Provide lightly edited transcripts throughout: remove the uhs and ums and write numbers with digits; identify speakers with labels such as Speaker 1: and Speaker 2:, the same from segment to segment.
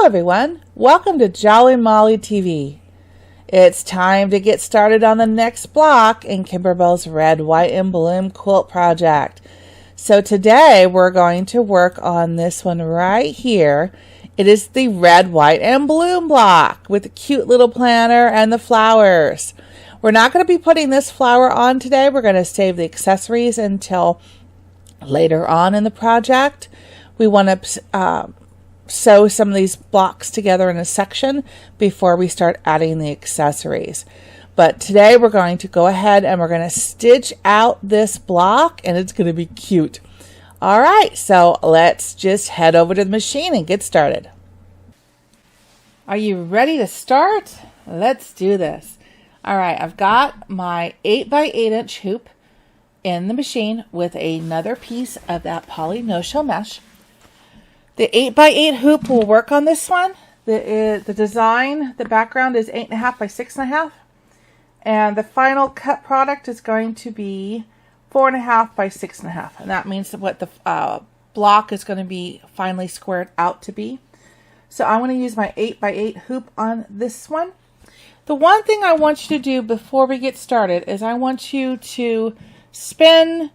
Speaker 1: everyone, welcome to Jolly Molly TV. It's time to get started on the next block in Kimberbell's Red, White, and Bloom quilt project. So today we're going to work on this one right here. It is the Red, White, and Bloom block with the cute little planter and the flowers. We're not going to be putting this flower on today. We're going to save the accessories until later on in the project. We want to sew some of these blocks together in a section before we start adding the accessories. But today we're going to go ahead and we're going to stitch out this block, and it's going to be cute. All right, so let's just head over to the machine and get started. Are you ready to start? Let's do this. All right, I've got my 8x8" hoop in the machine with another piece of that poly no-show mesh. The 8x8 hoop will work on this one. The design, the background is 8.5 by 6.5. And the final cut product is going to be 4.5 by 6.5. And that means what the block is going to be finally squared out to be. So I'm going to use my 8x8 hoop on this one. The one thing I want you to do before we get started is I want you to spin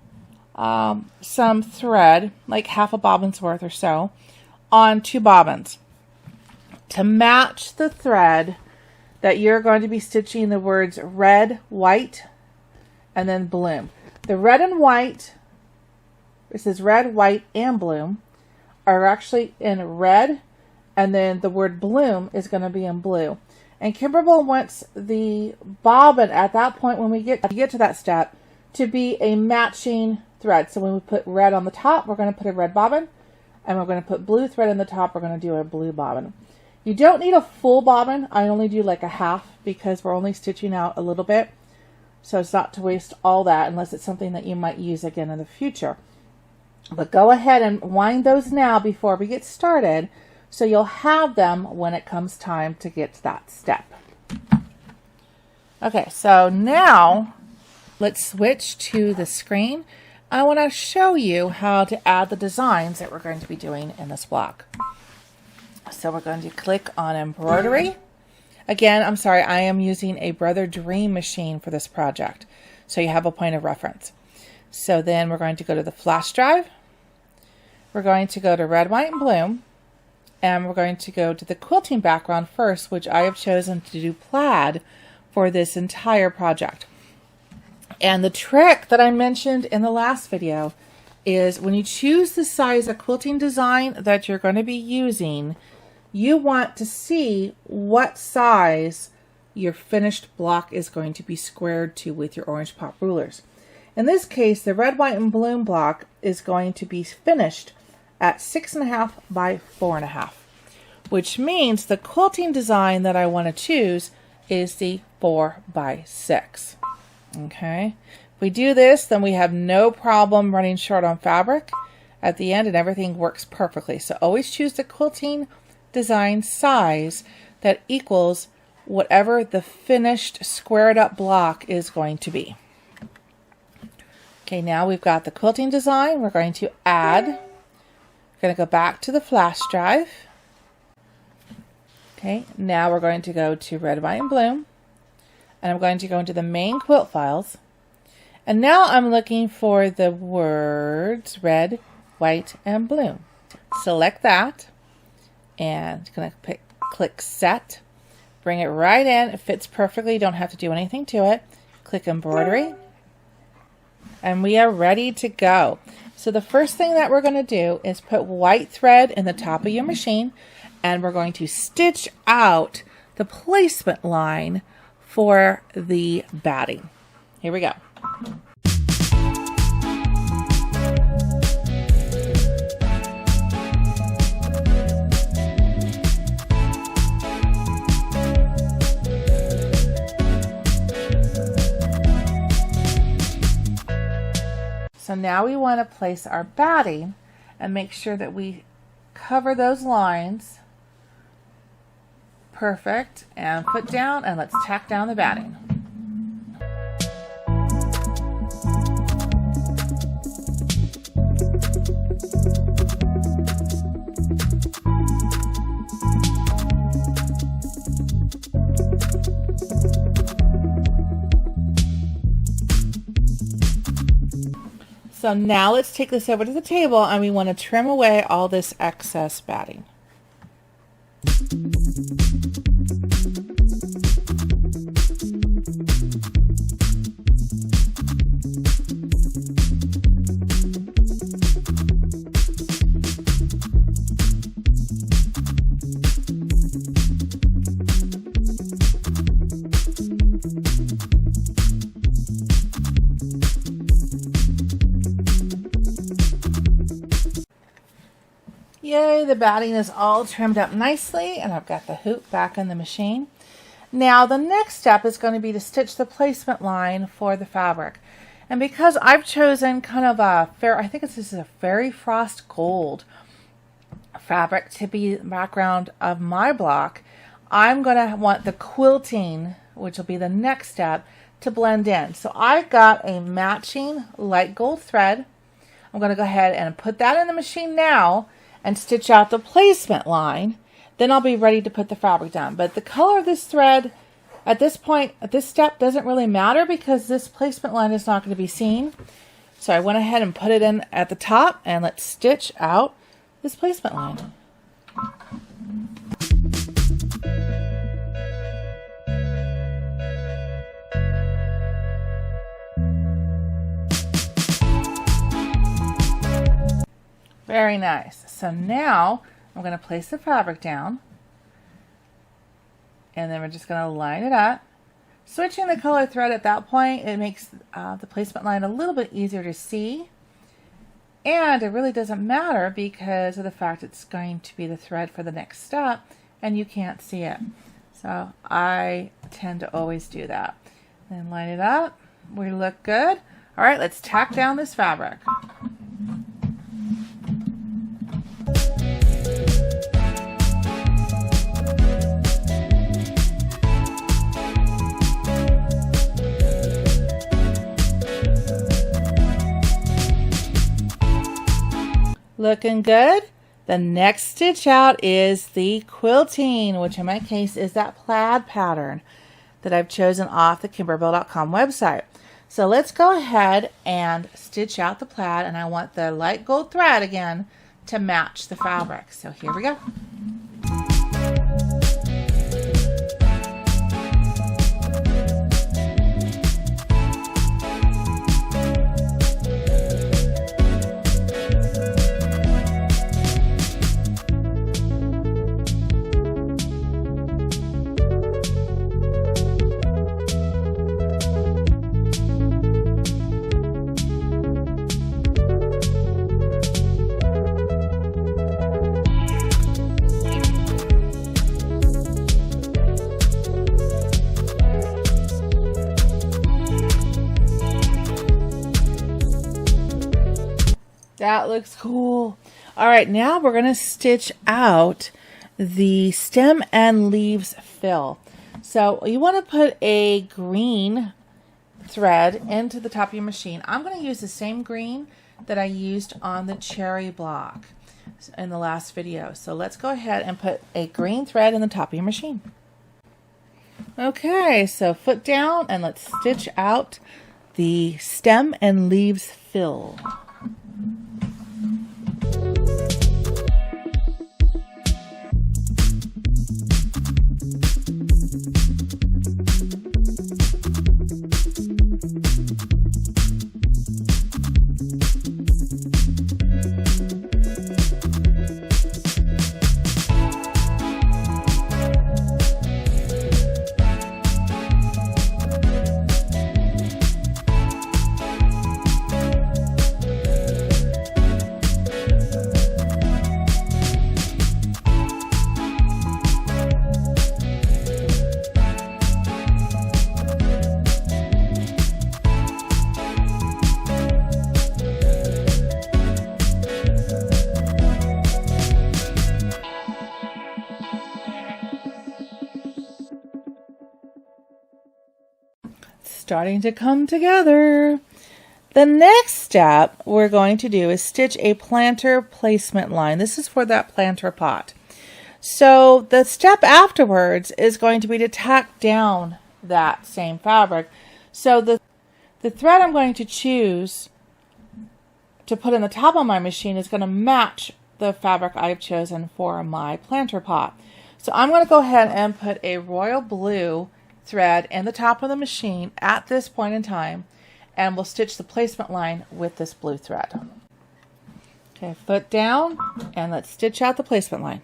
Speaker 1: some thread, like half a bobbin's worth or so, on 2 bobbins to match the thread that you're going to be stitching the words red, white, and then bloom. The red and white, it says red, white, and bloom, are actually in red, and then the word bloom is going to be in blue. And Kimberbell wants the bobbin at that point, when we get to that step, to be a matching thread. So when we put red on the top, we're going to put a red bobbin. And we're going to put blue thread in the top. We're going to do a blue bobbin. You don't need a full bobbin. I only do like a half because we're only stitching out a little bit. So it's not to waste all that unless it's something that you might use again in the future. But go ahead and wind those now before we get started, so you'll have them when it comes time to get to that step. Okay, so now let's switch to the screen. I want to show you how to add the designs that we're going to be doing in this block. So we're going to click on Embroidery. Again, I'm sorry, I am using a Brother Dream machine for this project, so you have a point of reference. So then we're going to go to the flash drive. We're going to go to Red, White, and Bloom. And we're going to go to the quilting background first, which I have chosen to do plaid for this entire project. And the trick that I mentioned in the last video is when you choose the size of quilting design that you're going to be using, you want to see what size your finished block is going to be squared to with your orange pop rulers. In this case, the Red, White, and Bloom block is going to be finished at 6.5 by 4.5, which means the quilting design that I want to choose is the 4 by 6. Okay, if we do this, then we have no problem running short on fabric at the end, and everything works perfectly. So always choose the quilting design size that equals whatever the finished squared up block is going to be. Okay, now we've got the quilting design. We're going to add, we're going to go back to the flash drive. Okay, now we're going to go to Red, White, and Bloom. And I'm going to go into the main quilt files. And now I'm looking for the words red, white, and bloom. Select that. And I'm going to click set. Bring it right in. It fits perfectly. You don't have to do anything to it. Click embroidery. And we are ready to go. So the first thing that we're going to do is put white thread in the top of your machine. And we're going to stitch out the placement line for the batting. Here we go. So now we want to place our batting and make sure that we cover those lines. Perfect. And put down, and let's tack down the batting. So now let's take this over to the table and we want to trim away all this excess batting. Yay, the batting is all trimmed up nicely, and I've got the hoop back in the machine. Now the next step is going to be to stitch the placement line for the fabric. And because I've chosen kind of a I think this is a Fairy Frost Gold fabric to be the background of my block, I'm going to want the quilting, which will be the next step, to blend in. So I've got a matching light gold thread. I'm going to go ahead and put that in the machine now and stitch out the placement line. Then I'll be ready to put the fabric down. But the color of this thread at this point, at this step, doesn't really matter because this placement line is not going to be seen. So I went ahead and put it in at the top, and let's stitch out this placement line. Very nice. So now I'm going to place the fabric down, and then we're just going to line it up. Switching the color thread at that point, it makes the placement line a little bit easier to see, and it really doesn't matter because of the fact it's going to be the thread for the next step and you can't see it. So I tend to always do that. Then line it up. We look good. All right, let's tack down this fabric. Looking good. The next stitch out is the quilting, which in my case is that plaid pattern that I've chosen off the Kimberbell.com website. So let's go ahead and stitch out the plaid, and I want the light gold thread again to match the fabric. So here we go. That looks cool. All right, now we're going to stitch out the stem and leaves fill. So you want to put a green thread into the top of your machine. I'm going to use the same green that I used on the cherry block in the last video. So let's go ahead and put a green thread in the top of your machine. Okay, so foot down, and let's stitch out the stem and leaves fill. Starting to come together. The next step we're going to do is stitch a plantar placement line. This is for that plantar pot. So the step afterwards is going to be to tack down that same fabric. So the thread I'm going to choose to put in the top of my machine is going to match the fabric I've chosen for my planter pot. So I'm going to go ahead and put a royal blue thread in the top of the machine at this point in time, and we'll stitch the placement line with this blue thread. Okay, foot down, and let's stitch out the placement line.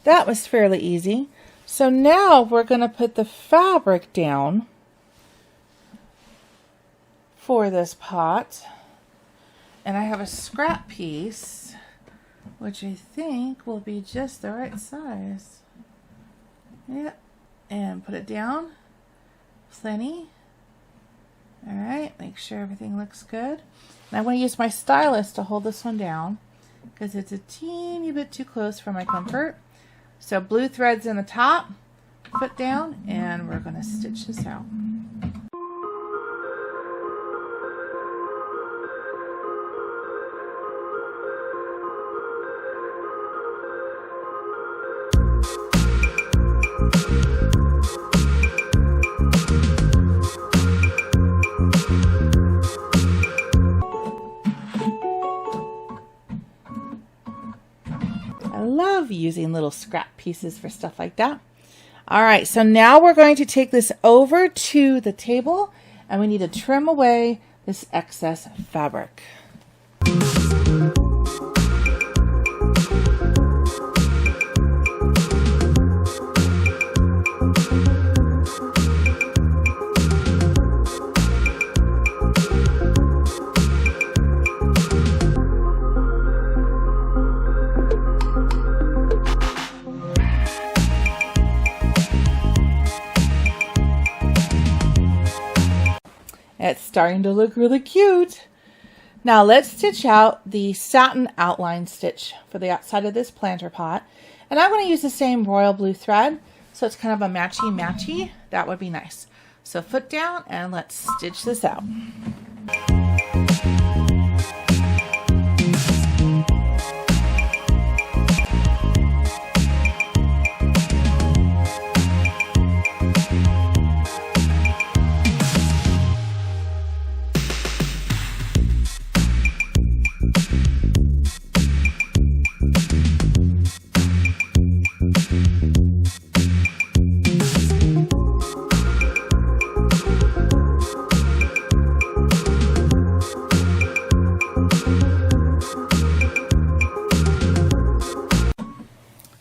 Speaker 1: That was fairly easy. So now we're going to put the fabric down for this pot. And I have a scrap piece, which I think will be just the right size. Yep. And put it down. Plenty. Alright, make sure everything looks good. And I'm going to use my stylus to hold this one down because it's a teeny bit too close for my comfort. So blue threads in the top, foot down, and we're going to stitch this out. I love using little scrap pieces for stuff like that. All right, so now we're going to take this over to the table, and we need to trim away this excess fabric. It's starting to look really cute. Now let's stitch out the satin outline stitch for the outside of this planter pot. And I'm going to use the same royal blue thread, so it's kind of a matchy-matchy. That would be nice. So foot down, and let's stitch this out.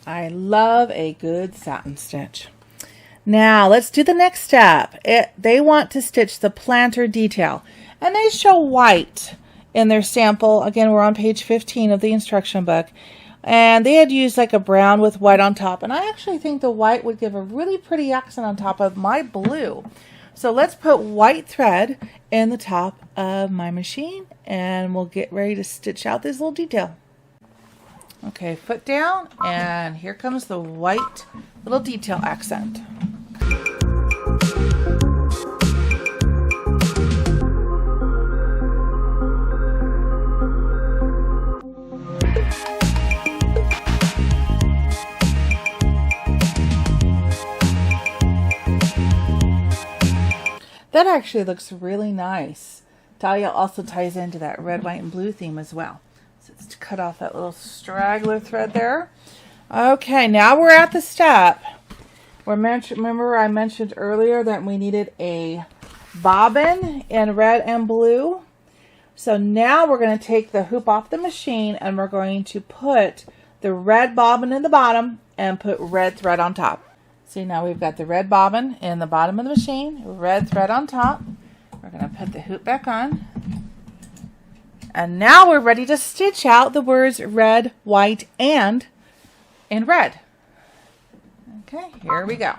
Speaker 1: I love a good satin stitch. Now let's do the next step. They want to stitch the planter detail, and they show white in their sample. Again, we're on page 15 of the instruction book, and they had used like a brown with white on top, and I actually think the white would give a really pretty accent on top of my blue. So let's put white thread in the top of my machine, and we'll get ready to stitch out this little detail. Okay, foot down, and here comes the white little detail accent. That actually looks really nice. Dahlia also ties into that red, white, and blue theme as well. So let's cut off that little straggler thread there. Okay, now we're at the step. Remember I mentioned earlier that we needed a bobbin in red and blue. So now we're going to take the hoop off the machine, and we're going to put the red bobbin in the bottom and put red thread on top. See, now we've got the red bobbin in the bottom of the machine, red thread on top. We're going to put the hoop back on. And now we're ready to stitch out the words red, white, and in red. Okay, here we go.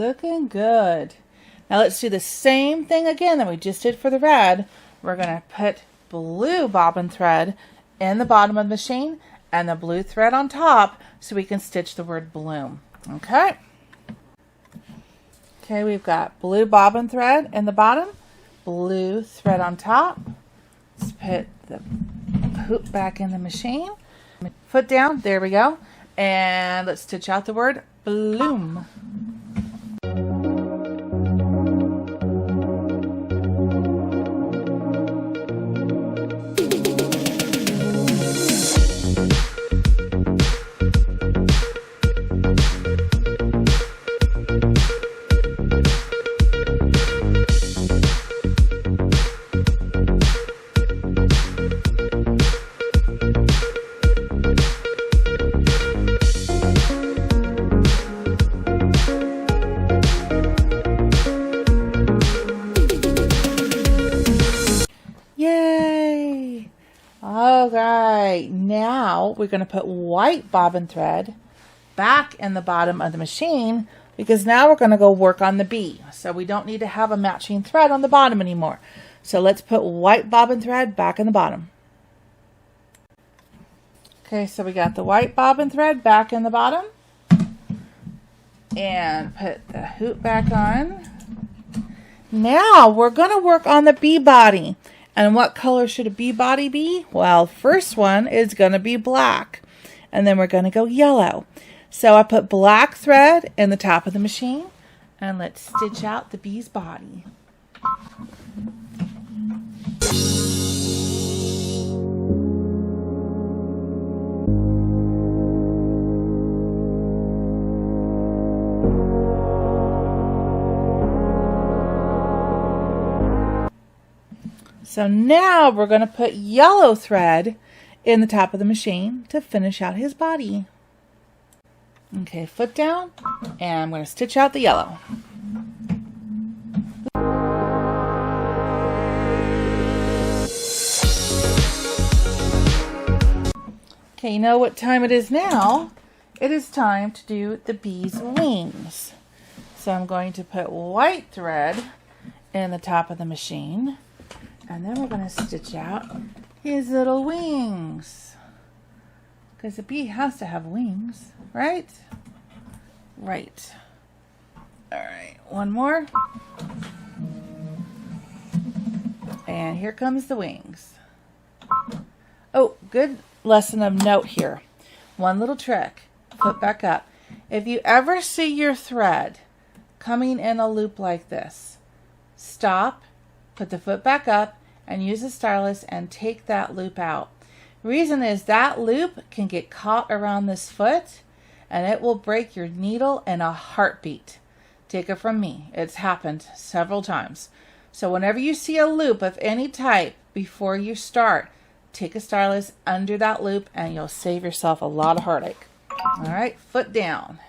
Speaker 1: Looking good. Now let's do the same thing again that we just did for the red. We're going to put blue bobbin thread in the bottom of the machine and the blue thread on top so we can stitch the word bloom. Okay. Okay, we've got blue bobbin thread in the bottom, blue thread on top. Let's put the hoop back in the machine. Foot down, there we go. And let's stitch out the word bloom. Yay! Alright, now we're going to put white bobbin thread back in the bottom of the machine because now we're going to go work on the bee. So we don't need to have a matching thread on the bottom anymore. So let's put white bobbin thread back in the bottom. Okay, so we got the white bobbin thread back in the bottom. And put the hoop back on. Now we're going to work on the bee body. And what color should a bee body be? Well, first one is going to be black. And then we're going to go yellow. So I put black thread in the top of the machine. And let's stitch out the bee's body. So now we're going to put yellow thread in the top of the machine to finish out his body. Okay, foot down, and I'm going to stitch out the yellow. Okay, you know what time it is now? It is time to do the bee's wings. So I'm going to put white thread in the top of the machine. And then we're going to stitch out his little wings. Because a bee has to have wings, right? Right. Alright, one more. And here comes the wings. Oh, good lesson of note here. One little trick. Put back up. If you ever see your thread coming in a loop like this, stop. Put the foot back up and use the stylus and take that loop out. Reason is that loop can get caught around this foot and it will break your needle in a heartbeat. Take it from me. It's happened several times. So whenever you see a loop of any type before you start, take a stylus under that loop and you'll save yourself a lot of heartache. All right, foot down.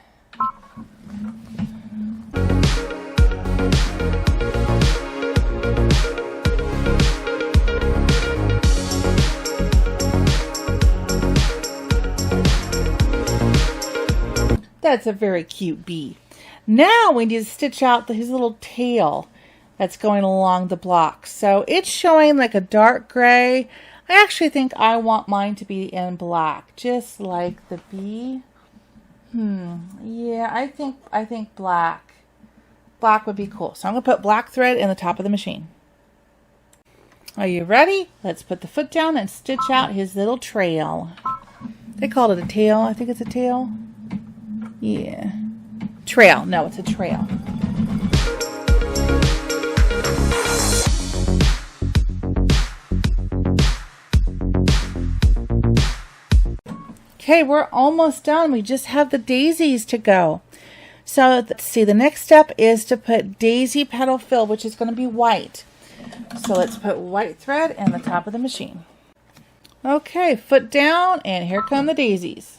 Speaker 1: That's a very cute bee. Now we need to stitch out his little tail that's going along the block. So it's showing like a dark gray. I actually think I want mine to be in black, just like the bee. Yeah, I think black. Black would be cool. So I'm going to put black thread in the top of the machine. Are you ready? Let's put the foot down and stitch out his little trail. They called it a tail. I think it's a tail. Yeah. Trail. No, it's a trail. Okay, we're almost done. We just have the daisies to go. So let's see, the next step is to put daisy petal fill, which is going to be white. So let's put white thread in the top of the machine. Okay, foot down, and here come the daisies.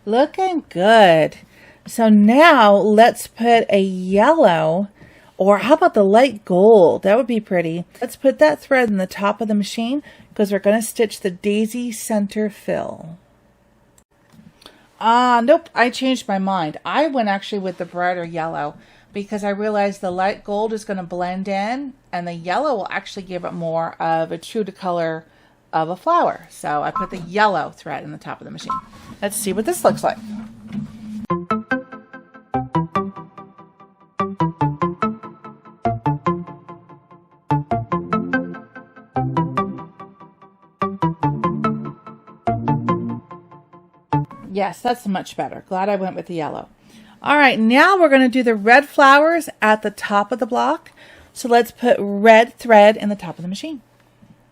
Speaker 1: Looking good. So now let's put a yellow, or how about the light gold? That would be pretty. Let's put that thread in the top of the machine because we're going to stitch the daisy center fill. Nope, I changed my mind. I went actually with the brighter yellow because I realized the light gold is going to blend in and the yellow will actually give it more of a true to color of a flower. So I put the yellow thread in the top of the machine. Let's see what this looks like. Yes, that's much better. Glad I went with the yellow. All right, now we're going to do the red flowers at the top of the block. So let's put red thread in the top of the machine.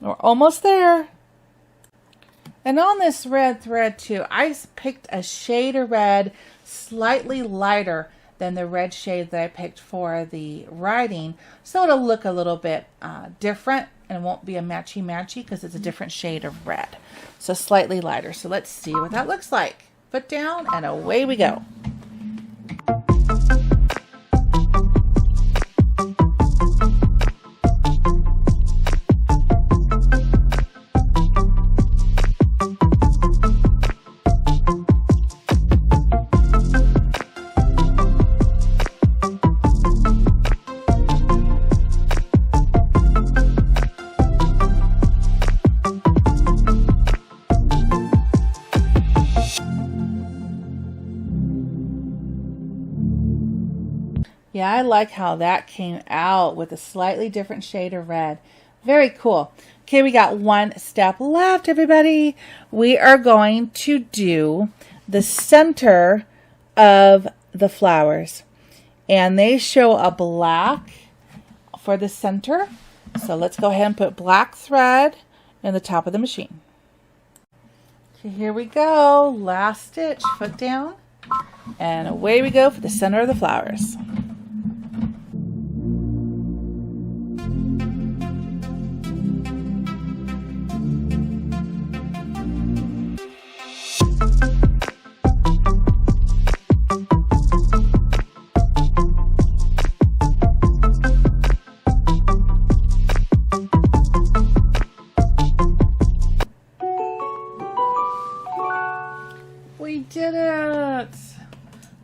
Speaker 1: We're almost there. And on this red thread too, I picked a shade of red slightly lighter than the red shade that I picked for the writing. So it'll look a little bit different and won't be a matchy-matchy because it's a different shade of red. So slightly lighter. So let's see what that looks like. Foot down and away we go. Yeah, I like how that came out with a slightly different shade of red. Very cool. Okay, we got one step left, everybody. We are going to do the center of the flowers. And they show a black for the center. So let's go ahead and put black thread in the top of the machine. Okay, here we go. Last stitch, foot down. And away we go for the center of the flowers. We did it!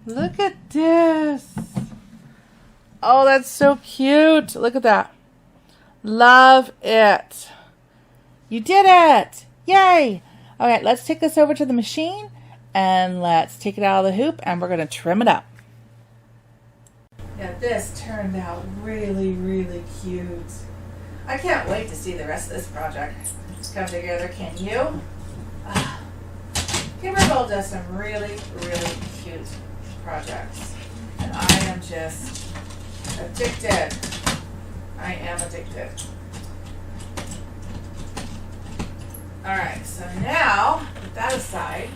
Speaker 1: Look at this! Oh, that's so cute! Look at that. Love it! You did it! Yay! Okay, let's take this over to the machine and let's take it out of the hoop and we're going to trim it up. Yeah, this turned out really, really cute. I can't wait to see the rest of this project come together, can you? Kimberbell does some really, really cute projects. And I am just addicted. I am addicted. Alright, so now, put that aside.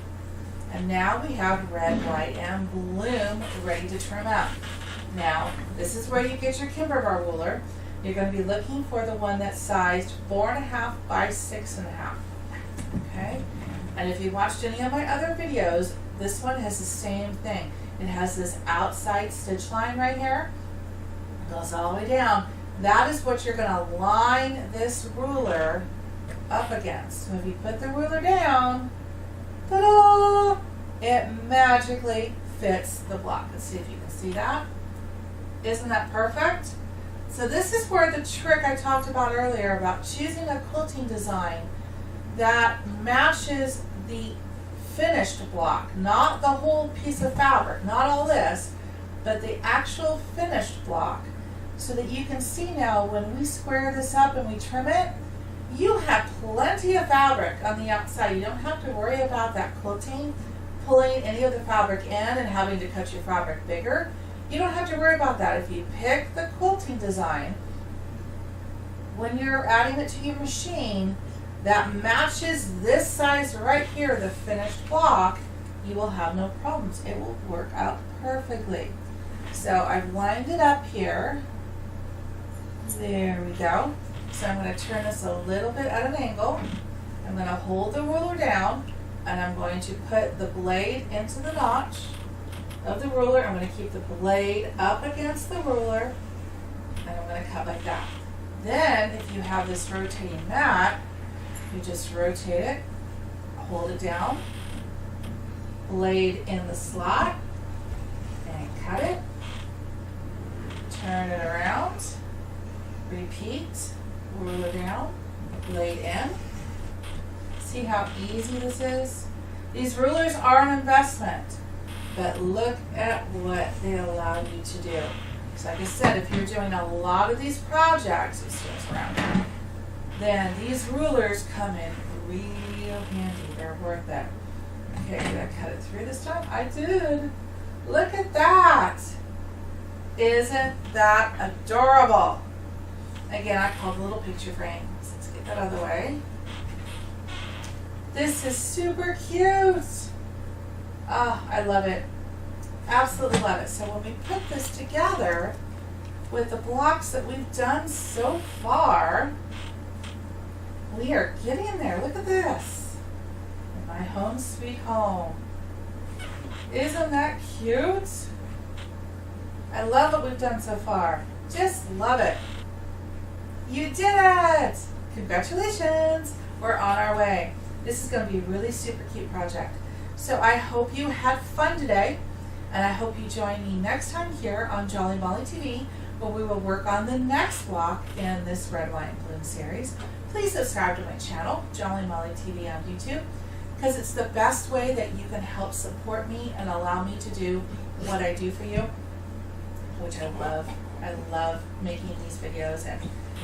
Speaker 1: And now we have red, white, and bloom ready to trim out. Now, this is where you get your Kimberbell ruler. You're going to be looking for the one that's sized 4.5 by 6.5. Okay? And if you watched any of my other videos, this one has the same thing. It has this outside stitch line right here. It goes all the way down. That is what you're going to line this ruler up against. So if you put the ruler down, ta-da! It magically fits the block. Let's see if you can see that. Isn't that perfect? So this is where the trick I talked about earlier about choosing a quilting design that matches the finished block, not the whole piece of fabric, not all this, but the actual finished block, so that you can see now when we square this up and we trim it, you have plenty of fabric on the outside. You don't have to worry about that quilting pulling any of the fabric in and having to cut your fabric bigger. You don't have to worry about that. If you pick the quilting design, when you're adding it to your machine, that matches this size right here, the finished block, you will have no problems. It will work out perfectly. So I've lined it up here. There we go. So I'm going to turn this a little bit at an angle. I'm going to hold the ruler down and I'm going to put the blade into the notch of the ruler. I'm going to keep the blade up against the ruler, and I'm going to cut like that. Then, if you have this rotating mat, you just rotate it, hold it down, blade in the slot, and cut it, turn it around, repeat, ruler down, blade in. See how easy this is? These rulers are an investment, but look at what they allow you to do. So like I said, if you're doing a lot of these projects, then these rulers come in real handy. They're worth it. Okay, did I cut it through this time? I did. Look at that. Isn't that adorable? Again, I call the little picture frames. Let's get that out of the way. This is super cute. Oh, I love it. Absolutely love it. So when we put this together with the blocks that we've done so far, we are getting there. Look at this. My home sweet home. Isn't that cute? I love what we've done so far. Just love it. You did it! Congratulations! We're on our way. This is going to be a really super cute project. So I hope you had fun today, and I hope you join me next time here on Jolly Molly TV, where we will work on the next block in this Red, White, and Bloom series. Please subscribe to my channel, Jolly Molly TV on YouTube, because it's the best way that you can help support me and allow me to do what I do for you, which I love. I love making these videos and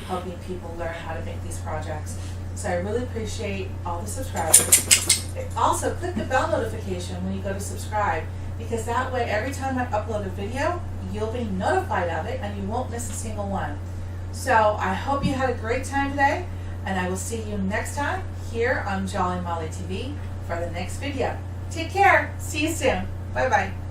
Speaker 1: helping people learn how to make these projects. So I really appreciate all the subscribers. Also, click the bell notification when you go to subscribe, because that way every time I upload a video, you'll be notified of it and you won't miss a single one. So I hope you had a great time today, and I will see you next time here on Jolly Molly TV for the next video. Take care. See you soon. Bye-bye.